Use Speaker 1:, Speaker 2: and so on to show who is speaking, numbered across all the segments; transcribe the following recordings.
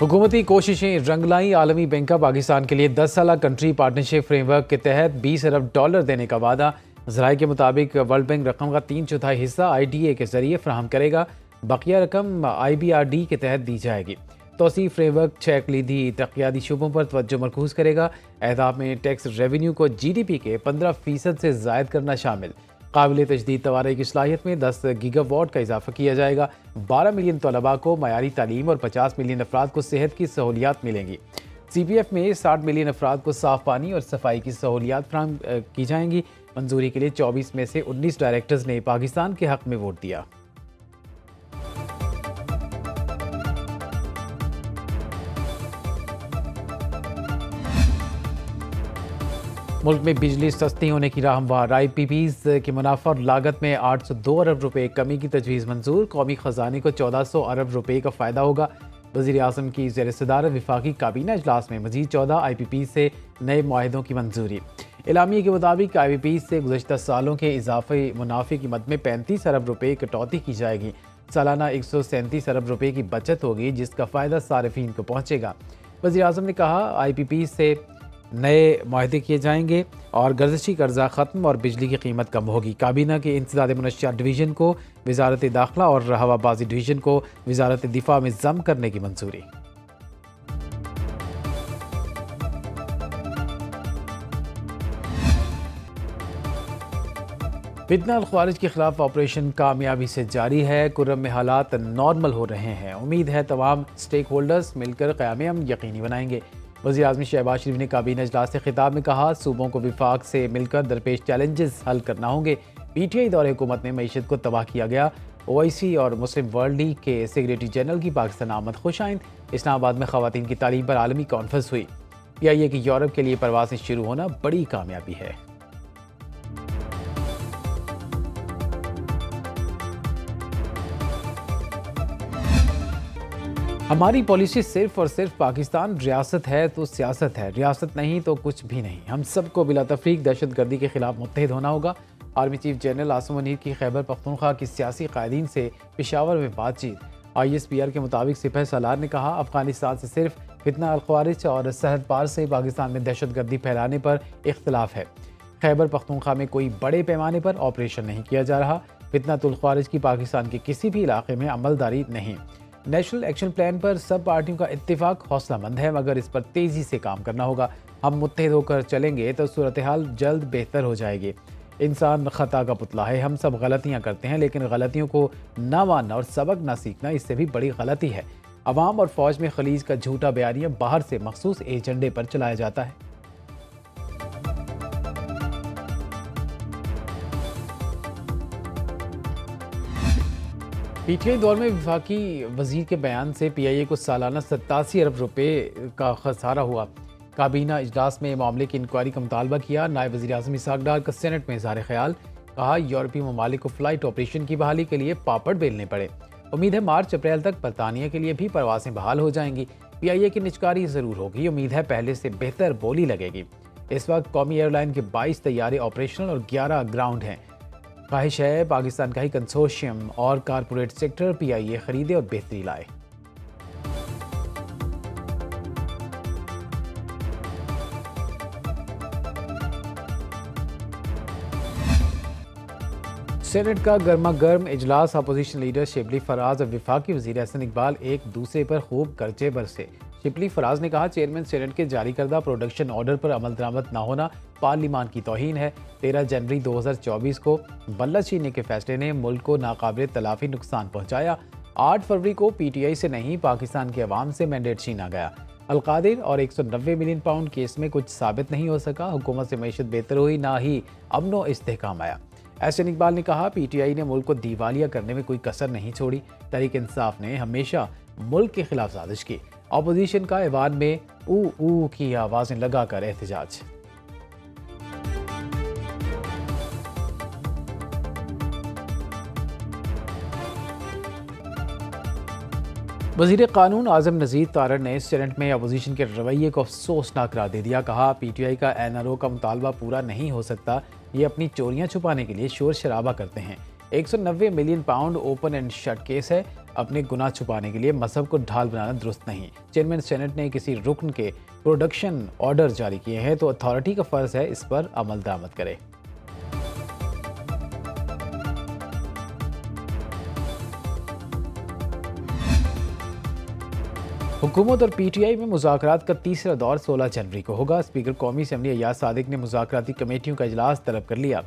Speaker 1: हुकूमती कोशिशें रंग लाई। आलमी बैंक का पाकिस्तान के लिए 10 साला कंट्री पार्टनरशिप फ्रेमवर्क के तहत $20 अरब देने का वादा। ज़राए के मुताबिक वर्ल्ड बैंक रकम का 3/4 हिस्सा IDA के जरिए फराहम करेगा। बकिया रकम IBRD के तहत दी जाएगी। तोसी फ्रेमवर्क 6 कलीदी तरक्याती शुबों पर तवज्जो मरकूज करेगा। अहदाफ में टैक्स रेवेन्यू को GDP के 15% से जायद करना शामिल। काबिल तजदीद तवारे की सलाहियत में 10 गीगावाट का इजाफा किया जाएगा। 12 मिलियन तलबा को मयारी तालीम और 50 मिलियन अफराद को सेहत की सहूलियात मिलेंगी। CPF में 60 मिलियन अफराद को साफ पानी और सफाई की सहूलियात फराहम की जाएंगी। मंजूरी के लिए 24 में से 19 डायरेक्टर्स ने पाकिस्तान के हक में वोट दिया। मुल्क में बिजली सस्ती होने की राह हमवार। IPPs की मुनाफा और लागत में 802 अरब रुपए कमी की तजवीज़ मंजूर। कौमी खजाने को 1400 अरब रुपए का फ़ायदा होगा। वज़ीर आज़म की ज़ेर सदारत वफाकी काबीना इजलास में मज़ीद 14 IPPs से नए मुआहिदों की मंजूरी। एलामिया के मुताबिक IPPs से गुज़श्ता सालों के इजाफी मुनाफे की मद में 35 अरब रुपए कटौती की जाएगी। सालाना 137 अरब रुपए की बचत होगी, जिसका फ़ायदा सारिफीन को पहुँचेगा। वज़ीर आज़म ने कहा IPPs से नए मुआहदे किए जाएंगे और गर्दिशी कर्जा ख़त्म और बिजली की कीमत कम होगी। काबीना के इंसदाद मनशियात डिवीज़न को वजारत दाखिला और हवाबाजी डिवीज़न को वजारत दिफा में ज़म करने की मंजूरी। फितना अल ख्वारिज के खिलाफ ऑपरेशन कामयाबी से जारी है। कुर्रम में हालात नॉर्मल हो रहे हैं। उम्मीद है तमाम स्टेक होल्डर्स मिलकर क़याम अमन यकीनी बनाएंगे। वज़ीर आज़म शहबाज शरीफ ने काबीना इजलास से खिताब में कहा, सूबों को विफाक से मिलकर दरपेश चैलेंजेस हल करना होंगे। PTI दौरे हुकूमत में मईशत को तबाह किया गया। OIC और मुस्लिम वर्ल्ड लीग के सेक्रेटरी जनरल की पाकिस्तान आमद खुश आइंद। इस्लामाबाद में ख़वातीन की तालीम पर आलमी कॉन्फ्रेंस हुई। PIA की यूरोप के लिए परवाज़ें शुरू होना बड़ी कामयाबी है। हमारी पॉलिसी सिर्फ और सिर्फ पाकिस्तान रियासत है तो सियासत है, रियासत नहीं तो कुछ भी नहीं। हम सबको बिला तफरीक दहशत गर्दी के खिलाफ मुत्तहिद होना होगा। Army chief general Asim Munir की खैबर पख्तूनख्वा की सियासी कायदीन से पेशावर में बातचीत। ISPR के मुताबिक सिपह सलार ने कहा, अफगानिस्तान से सिर्फ फितना अल ख्वारिज और सरहद पार से पाकिस्तान में दहशत गर्दी फैलाने पर इख्तलाफ है। खैबर पख्तूनख्वा में कोई बड़े पैमाने पर ऑपरेशन नहीं किया जा रहा। फितनातुल ख्वारिज की पाकिस्तान के किसी भी इलाके में अमलदारी नहीं। नेशनल एक्शन प्लान पर सब पार्टियों का इत्तेफाक हौसलामंद है, मगर इस पर तेज़ी से काम करना होगा। हम मुत्तहिद होकर चलेंगे तो सूरत हाल जल्द बेहतर हो जाएगी। इंसान खता का पुतला है, हम सब गलतियां करते हैं, लेकिन गलतियों को ना मानना और सबक ना सीखना इससे भी बड़ी गलती है। अवाम और फौज में खलीज का झूठा बयानिया बाहर से मखसूस एजेंडे पर चलाया जाता है। PTI दौर में वफाकी वजीर के बयान से PIA को सालाना 87 अरब रुपए का खसारा हुआ। काबीना इजलास में मामले की इंक्वायरी का मुतालबा किया। नायब वज़ीर आज़म इसहाक डार का सेनेट में इज़हार ख्याल। कहा, यूरोपीय ममालिक को फ़्लाइट ऑपरेशन की बहाली के लिए पापड़ बेलने पड़े। उम्मीद है मार्च अप्रैल तक बरतानिया के लिए भी परवासें बहाल हो जाएंगी। PIA की निजकारी ज़रूर होगी। उम्मीद है पहले से बेहतर बोली लगेगी। इस वक्त कौमी एयरलाइन के 22 तैयारे ऑपरेशनल और 11 ग्राउंड हैं। ख्वाहिश है पाकिस्तान का ही कंसोर्शियम और कारपोरेट सेक्टर PIA खरीदे और बेहतरी लाए। सेनेट का गर्मा गर्म इजलास। अपोजिशन लीडर शिबली फराज और वफाकी वज़ीर एहसन इकबाल एक दूसरे पर खूब गर्जे बरसे। शिबली फराज ने कहा, चेयरमैन सेनेट के जारी करदा प्रोडक्शन ऑर्डर पर अमल दरामद न होना पार्लिमान की तौहीन है। 13 जनवरी 2024 को बल्ला छीनने के फैसले ने मुल्क को नाकाबिल तलाफी नुकसान पहुंचाया। 8 फरवरी को PTI से नहीं पाकिस्तान के अवाम से मैंडेट छीना गया। अलकादिर और 190 मिलियन पाउंड केस में कुछ साबित नहीं हो सका। हुकूमत से मईशत बेहतर हुई, ना ही अमनो इस्तेहकाम आया। एहसन इकबाल ने कहा, PTI ने मुल्क को दिवालिया करने में कोई कसर नहीं छोड़ी। तहरीक इंसाफ ने हमेशा मुल्क के खिलाफ साजिश की। अपोजिशन का ऐवान में ऊ की आवाज़ें लगाकर एहतजाज। वज़ीर कानून आज़म नज़ीर तारड़ ने सेनेट में अपोजिशन के रवैये को अफसोसनाक करार दे दिया। कहा, PTI का NRO का मुतालबा पूरा नहीं हो सकता। ये अपनी चोरियां छुपाने के लिए शोर शराबा करते हैं। 190 million pound open and shut case है। अपने गुनाह छुपाने के लिए मजहब को ढाल बनाना दुरुस्त नहीं। चेयरमैन सेनेट ने किसी रुकन के प्रोडक्शन ऑर्डर जारी किए हैं तो अथॉरिटी का फर्ज है इस पर अमल दरामद करे। हुकूमत और पीटीआई में मुज़ाकरात का तीसरा दौर 16 जनवरी को होगा। स्पीकर कौमी असम्बली अय्याज सादिक ने मुज़ाकराती कमेटियों का इजलास तलब कर लिया।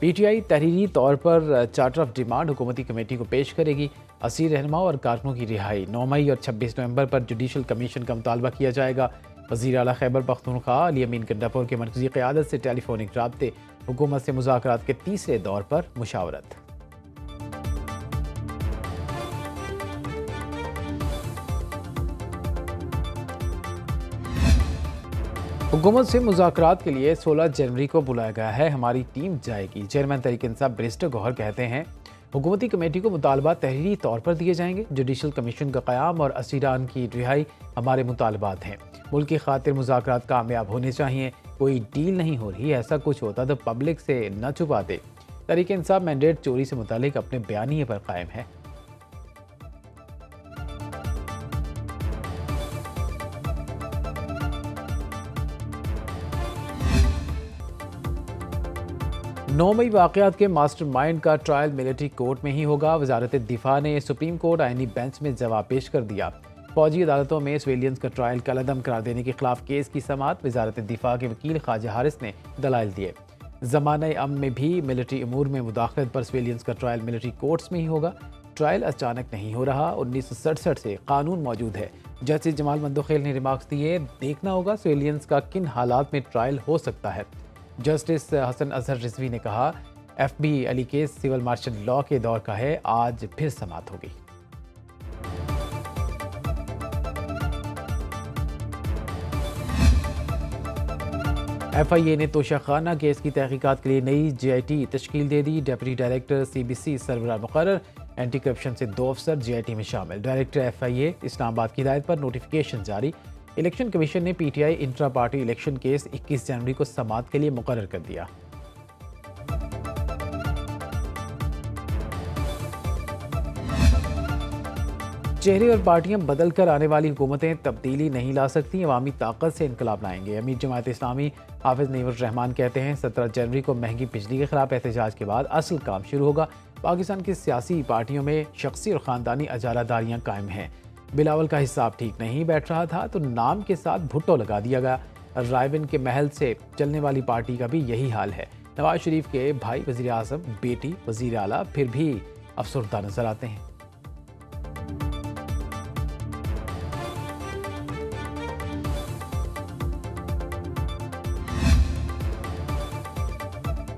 Speaker 1: पीटीआई तहरीरी तौर पर चार्टर ऑफ डिमांड हुकूमती कमेटी को पेश करेगी। असीर रहनुमाओं और कारकुनों की रिहाई 9 मई और 26 नवंबर पर जुडिशल कमीशन का मुतालबा किया जाएगा। वज़ीर आला खैबर पख्तूनख्वा अली अमीन गंडापुर की मरकज़ी क़यादत से टेलीफोनिक राब्ते, हुकूमत से मुज़ाकरात के तीसरे दौर पर मुशावरत। हुकूमत से मुज़ाकरात के लिए 16 जनवरी को बुलाया गया है। हमारी टीम जाएगी। चेयरमैन तहरीक इंसाफ बैरिस्टर गौहर कहते हैं हुकूमती कमेटी को मुतालबा तहरीरी तौर पर दिए जाएंगे। जुडिशल कमीशन का क़याम और असीरान की रिहाई हमारे मुतालबात हैं। मुल्क की खातिर मुज़ाकरात कामयाब होने चाहिए। कोई डील नहीं हो रही, ऐसा कुछ होता तो पब्लिक से न छुपाते। तहरीक इंसाफ मैंडेट चोरी से मुतालिक अपने बयानिए पर कायम है। नौ मई वाक़यात के मास्टरमाइंड का ट्रायल मिलिट्री कोर्ट में ही होगा। वजारत दिफा ने सुप्रीम कोर्ट आईनी बेंच में जवाब पेश कर दिया। फौजी अदालतों में सिविलियंस का ट्रायल कलअदम करार देने के खिलाफ केस की समाअत वजारत दिफा के वकील ख्वाजा हारिस ने दलाइल दिए। ज़माने अमन में भी मिलिट्री अमूर में मुदाखलत पर सिविलियंस का ट्रायल मिलिट्री कोर्ट्स में ही होगा। ट्रायल अचानक नहीं हो रहा, 1967 से कानून मौजूद है। जस्टिस जमाल मंदोखेल ने रिमार्क्स दिए, देखना होगा सिविलियंस का किन हालात में ट्रायल हो सकता है। जस्टिस हसन अजहर रिजवी ने कहा, FB Ali case civil martial law के दौर का है, आज फिर समाअत होगी। FIA ने तोशा खाना केस की तहकीकात के लिए नई JIT तश्कील दे दी। डेप्यूटी डायरेक्टर CBC सरबराह मुकर्रर, एंटी करप्शन से 2 अफसर JIT में शामिल। डायरेक्टर FIA इस्लामाबाद की हिदायत पर नोटिफिकेशन जारी। इलेक्शन कमीशन ने PTI intra party election case 21 जनवरी को समाअत के लिए मुकर्रर कर दिया। चेहरे और पार्टियां बदल कर आने वाली हुकूमतें तब्दीली नहीं ला सकती, अवामी ताकत से इनकलाब लाएंगे। अमीर जमात इस्लामी हाफिज नईमुर रहमान कहते हैं 17 जनवरी को महंगी बिजली के खिलाफ एहतजाज के बाद असल काम शुरू होगा। पाकिस्तान की सियासी पार्टियों में शख्सी और ख़ानदानी अजारादारियाँ कायम हैं। बिलावल का हिसाब ठीक नहीं बैठ रहा था तो नाम के साथ भुट्टो लगा दिया गया। रायविन के महल से चलने वाली पार्टी का भी यही हाल है। नवाज शरीफ के भाई वज़ीर आज़म, बेटी वज़ीर आला फिर भी अफसरदा नजर आते हैं।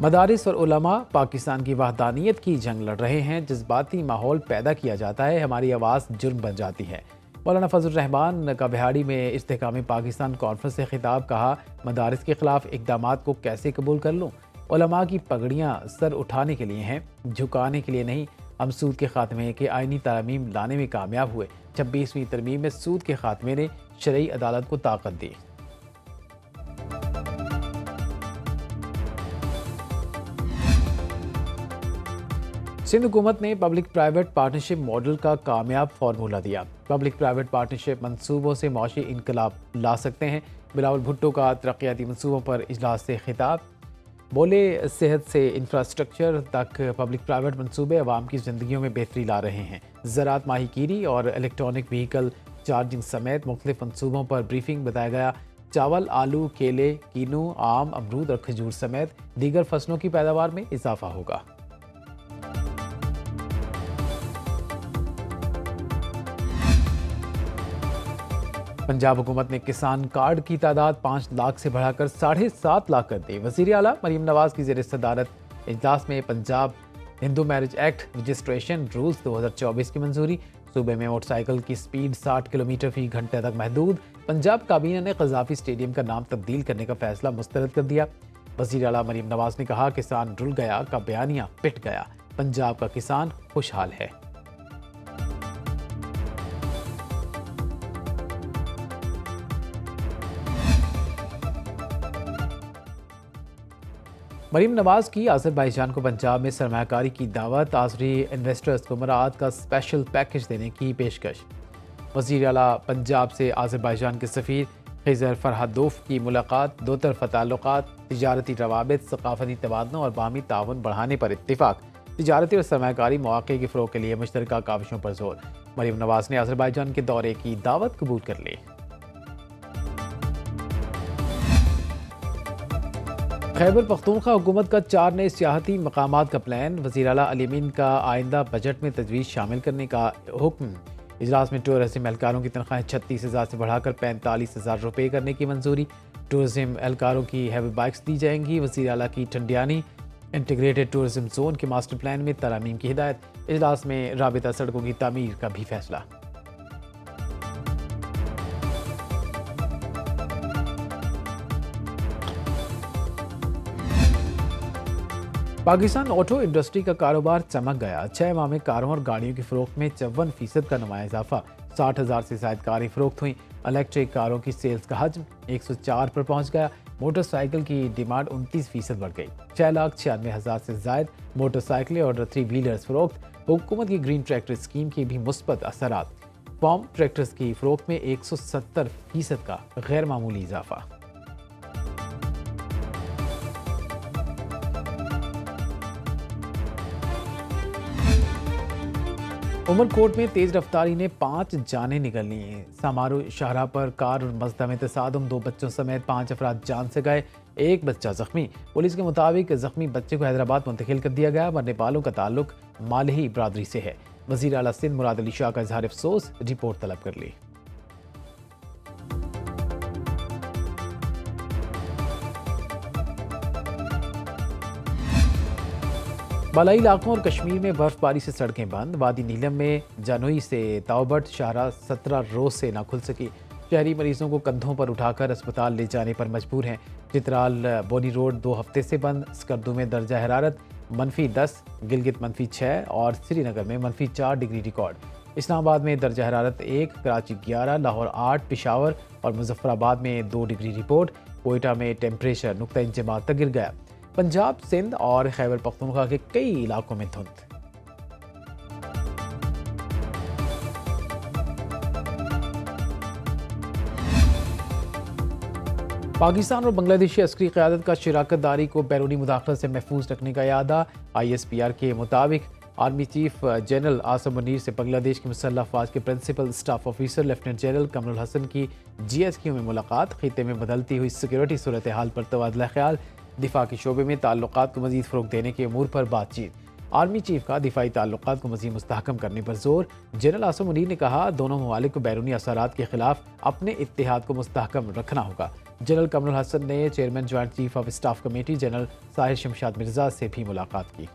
Speaker 1: मदारिस और उलमा पाकिस्तान की वहदानियत की जंग लड़ रहे हैं। जज्बाती माहौल पैदा किया जाता है, हमारी आवाज़ जुर्म बन जाती है। मौलाना फजल रहमान का बिहाड़ी में इस्तेहकाम पाकिस्तान कॉन्फ्रेंस से खिताब, कहा मदारिस के खिलाफ इक़दामात को कैसे कबूल कर लूँ। उलमा की पगड़ियाँ सर उठाने के लिए हैं, झुकाने के लिए नहीं। हम सूद के खात्मे के आइनी तरमीम लाने में कामयाब हुए। 26वीं तरमीम में सूद के खात्मे ने शरई अदालत को ताकत दी। सिंध हुकूमत ने पब्लिक प्राइवेट पार्टनरशिप मॉडल का कामयाब फार्मूला दिया। पब्लिक प्राइवेट पार्टनरशिप मंसूबों से मौशी इनकलाब ला सकते हैं। बिलावल भुट्टो का तरक्याती मंसूबों पर इजलास से खिताब, बोले सेहत से इंफ्रास्ट्रक्चर तक पब्लिक प्राइवेट मंसूबे अवाम की ज़िंदगियों में बेहतरी ला रहे हैं। ज़राअत, माहीगीरी और इलेक्ट्रॉनिक व्हीकल चार्जिंग समेत मुख्तलिफ मंसूबों पर ब्रीफिंग बताया गया। चावल, आलू, केले, कीनू, आम, अमरूद और खजूर समेत दीगर फसलों की पैदावार में इजाफा होगा। पंजाब हुकूमत ने किसान कार्ड की तादाद 5 लाख से बढ़ाकर 7.5 लाख कर दी। वज़ीर आला मरीम नवाज की ज़ेर सदारत इजलास में Punjab Hindu marriage act registration rules 2024 की मंजूरी। सूबे में मोटरसाइकिल की स्पीड 60 किलोमीटर फी घंटे तक महदूद। पंजाब काबीना ने क़ज़ाफ़ी स्टेडियम का नाम तब्दील करने का फैसला मुस्तरद कर दिया। वज़ीर आला मरीम नवाज ने कहा, किसान रुल गया का बयानिया पिट गया, पंजाब का किसान खुशहाल है। मरीम नवाज की आज़रबाईजान को पंजाब में सरमायाकारी की दावत, आज़री इन्वेस्टर्स को मराद का स्पेशल पैकेज देने की पेशकश। वज़ीर आला पंजाब से आज़रबाईजान के सफ़ीर खिज़र फरहादोफ की मुलाकात, दो तरफ़ा ताल्लुकात, तिजारती रवाबित, सकाफ़ती तबादलों और बाहमी ताउन बढ़ाने पर इत्तिफ़ाक़, तिजारती और सरमायाकारी मौक़े के फ़रोग़ के लिए मुश्तरका काविशों पर जोर। मरीम नवाज ने आज़रबाईजान के दौरे की दावत कबूल कर ली। खैबर पख्तूनख्वा हुकूमत का 4 नए सियाहती मकामात का प्लान, वज़ीर आला अली अमीन का आइंदा बजट में तजवीज़ शामिल करने का हुक्म। इजलास में टूरिज्म एहलकारों की तनख्वाहें 36,000 से बढ़ाकर 45,000 रुपये करने की मंजूरी। टूरिज्म एहलकारों की हैवी बाइक्स दी जाएंगी। वज़ीर आला की टंडियानी इंटीग्रेटेड टूरिज्म जोन के मास्टर प्लान में तरामीम की हिदायत। इजलास में राबिता सड़कों की तामीर का भी फैसला। पाकिस्तान ऑटो इंडस्ट्री का कारोबार चमक गया। 6 माह में कारों और गाड़ियों की फरोख्त में 54% का नुमाया इजाफा। 60,000 से ज्यादा कारें फरोख्त हुई। इलेक्ट्रिक कारों की सेल्स का हजम 104 पर पहुंच गया। मोटरसाइकिल की डिमांड 29% बढ़ गई। 6,96,000 से ज्यादा मोटरसाइकिलें और 3 व्हीलर्स फरोख्त। हुकूमत की ग्रीन ट्रैक्टर स्कीम के भी मुस्बत असरात। फार्म ट्रैक्टर्स की फरोख्त में 170% का गैर मामूली इजाफा। उमरकोट में तेज रफ्तारी ने 5 जानें निकल ली हैं। समारू शाहरा पर कार और मजदा में तसादुम, 2 बच्चों समेत 5 अफराद जान से गए, 1 बच्चा जख्मी। पुलिस के मुताबिक जख्मी बच्चे को हैदराबाद मुंतकिल कर दिया गया। मरने वालों का ताल्लुक मालही बरादरी से है। वज़ीर आला सिंध मुराद अली शाह का इजहार अफसोस, रिपोर्ट तलब कर ली। बालाई इलाकों और कश्मीर में बर्फबारी से सड़कें बंद। वादी नीलम में जनवरी से ताओबट शाहरा 17 रोज से ना खुल सकी। शहरी मरीजों को कंधों पर उठाकर अस्पताल ले जाने पर मजबूर हैं। चित्राल बोनी रोड 2 हफ्ते से बंद। स्कर्दू में दर्जा हरारत -10, गिलगित -6 और श्रीनगर में -4 डिग्री रिकॉर्ड। इस्लामाबाद में दर्जा हरारत 1, कराची 11, लाहौर 8, पेशावर और मुजफ्फराबाद में 2 डिग्री रिपोर्ट। कोयटा में टेम्परेचर नुक्ता इंजमात तक गिर गया। पंजाब, सिंध और खैबर पख्तूनख्वा के कई इलाकों में धुंध। पाकिस्तान और बांग्लादेशी अस्करी क़यादत का शराकत दारी को बैरूनी मुदाखलत से महफूज रखने का इरादा। ISPR के मुताबिक army chief general Asim Munir से बांग्लादेश की मुसल्लह अफवाज के principal staff officer lieutenant general Kamrul Hasan की GSQ में मुलाकात। खित्ते में बदलती हुई सिक्योरिटी सूरत हाल पर तबादला ख्याल। दिफा के शोबे में ताल्लुकात को मजीद फ़रोग़ देने के अमूर पर बातचीत। आर्मी चीफ का दिफाई ताल्लुकात को मजीद मुस्तहकम करने पर जोर। जनरल आसम मुनीर ने कहा, दोनों ममालिक को बैरूनी असरात के खिलाफ अपने इत्तेहाद को मुस्तहकम रखना होगा। जनरल कमरुल हसन ने chairman joint chief of staff committee general Sahir Shamshad Mirza से भी मुलाकात की।